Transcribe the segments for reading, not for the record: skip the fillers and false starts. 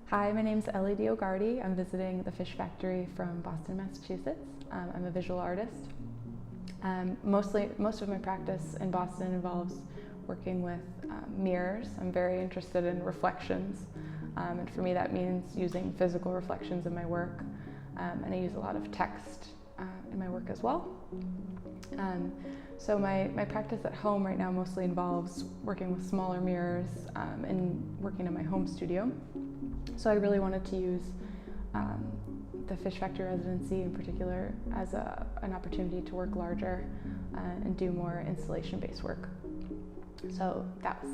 Hi, my name's Elle DioGuardi. I'm visiting the fish factory from Boston, Massachusetts. I'm a visual artist. Most of my practice in Boston involves working with mirrors. I'm very interested in reflections, and for me that means using physical reflections in my work, and I use a lot of text in my work as well. So my practice at home right now mostly involves working with smaller mirrors and working in my home studio. So I really wanted to use the Fish Factory Residency in particular as an opportunity to work larger and do more installation-based work. So that was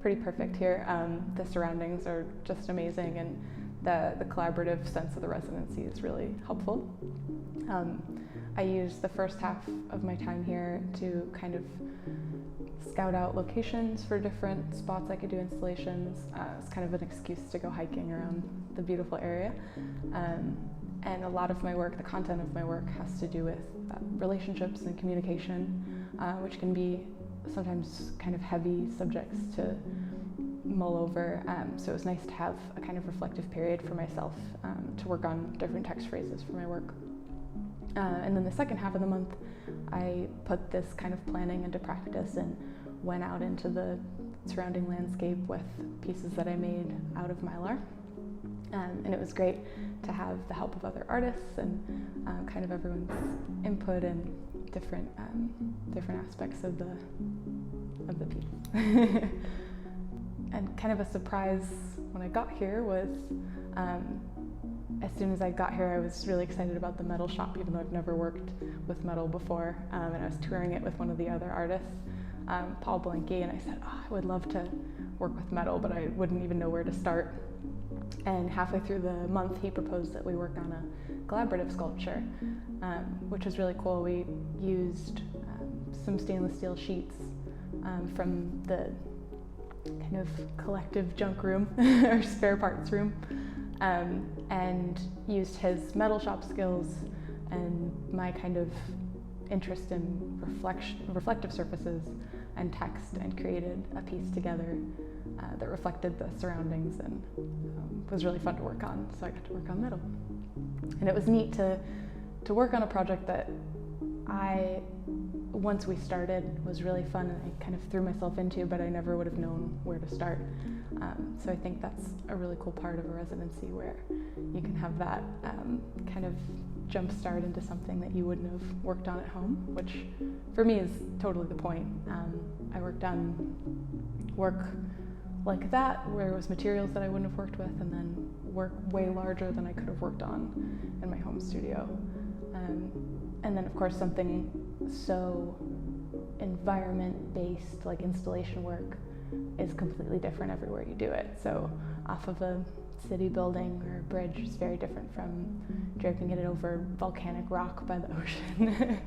pretty perfect here. The surroundings are just amazing, and the collaborative sense of the residency is really helpful. I used the first half of my time here to kind of scout out locations for different spots I could do installations. It's kind of an excuse to go hiking around the beautiful area. And a lot of my work, the content of my work, has to do with relationships and communication, which can be sometimes kind of heavy subjects to mull over. So it was nice to have a kind of reflective period for myself to work on different text phrases for my work. And then the second half of the month, I put this kind of planning into practice and went out into the surrounding landscape with pieces that I made out of Mylar. And it was great to have the help of other artists and kind of everyone's input and different aspects of the piece. And kind of a surprise when I got here was, as soon as I got here, I was really excited about the metal shop, even though I've never worked with metal before. And I was touring it with one of the other artists, Paul Blanky, and I said, oh, I would love to work with metal, but I wouldn't even know where to start. And halfway through the month, he proposed that we work on a collaborative sculpture, which was really cool. We used some stainless steel sheets from the kind of collective junk room, or spare parts room, and used his metal shop skills and my kind of interest in reflective surfaces and text, and created a piece together that reflected the surroundings, and was really fun to work on. So I got to work on metal. And it was neat to work on a project that once we started, was really fun, and I kind of threw myself into, but I never would have known where to start. So I think that's a really cool part of a residency, where you can have that kind of jump start into something that you wouldn't have worked on at home, which for me is totally the point. I worked on work like that, where it was materials that I wouldn't have worked with, and then work way larger than I could have worked on in my home studio. And then of course something so environment-based, like installation work, is completely different everywhere you do it. So off of a city building or a bridge is very different from draping it over volcanic rock by the ocean.